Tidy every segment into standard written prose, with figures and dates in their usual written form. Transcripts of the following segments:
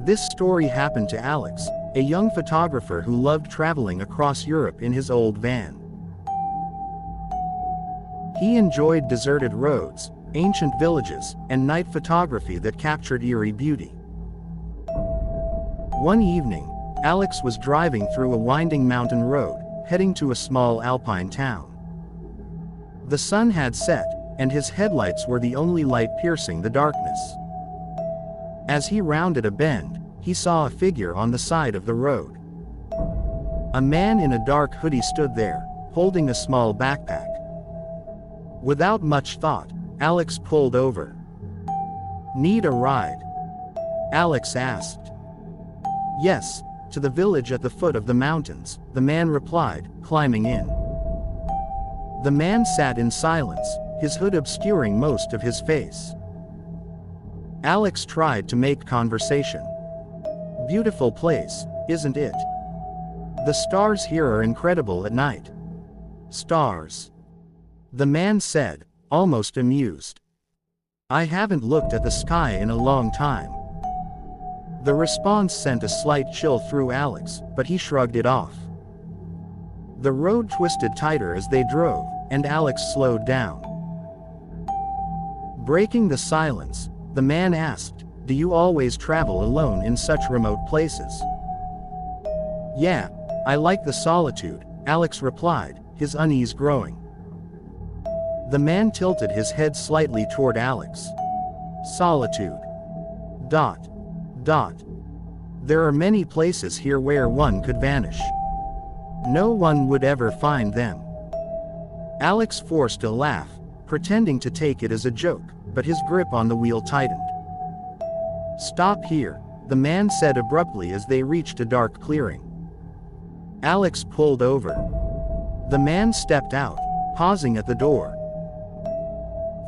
This story happened to Alex, a young photographer who loved traveling across Europe in his old van. He enjoyed deserted roads, ancient villages, and night photography that captured eerie beauty. One evening, Alex was driving through a winding mountain road, heading to a small alpine town. The sun had set, and his headlights were the only light piercing the darkness. As he rounded a bend, he saw a figure on the side of the road. A man in a dark hoodie stood there, holding a small backpack. Without much thought, Alex pulled over. "Need a ride?" Alex asked. "Yes, to the village at the foot of the mountains," the man replied, climbing in. The man sat in silence, his hood obscuring most of his face. Alex tried to make conversation. "Beautiful place, isn't it? The stars here are incredible at night." "Stars?" the man said, almost amused. "I haven't looked at the sky in a long time." The response sent a slight chill through Alex, but he shrugged it off. The road twisted tighter as they drove, and Alex slowed down. Breaking the silence, the man asked, "Do you always travel alone in such remote places?" "Yeah, I like the solitude," Alex replied, his unease growing. The man tilted his head slightly toward Alex. "Solitude. ... There are many places here where one could vanish. No one would ever find them." Alex forced a laugh, pretending to take it as a joke, but his grip on the wheel tightened. "Stop here," the man said abruptly as they reached a dark clearing. Alex pulled over. The man stepped out, pausing at the door.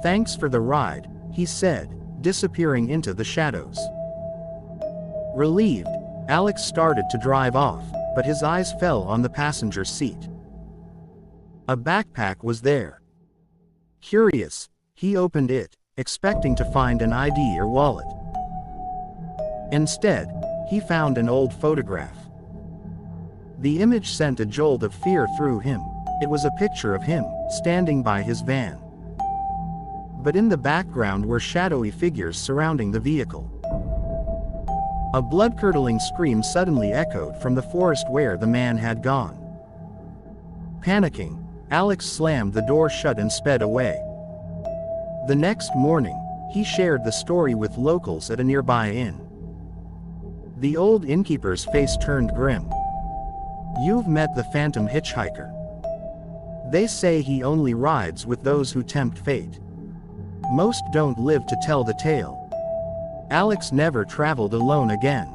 "Thanks for the ride," he said, disappearing into the shadows. Relieved, Alex started to drive off, but his eyes fell on the passenger seat. A backpack was there. Curious, he opened it, expecting to find an ID or wallet. Instead, he found an old photograph. The image sent a jolt of fear through him. It was a picture of him, standing by his van. But in the background were shadowy figures surrounding the vehicle. A blood-curdling scream suddenly echoed from the forest where the man had gone. Panicking, Alex slammed the door shut and sped away. The next morning, he shared the story with locals at a nearby inn. The old innkeeper's face turned grim. "You've met the phantom hitchhiker. They say he only rides with those who tempt fate. Most don't live to tell the tale." Alex never traveled alone again.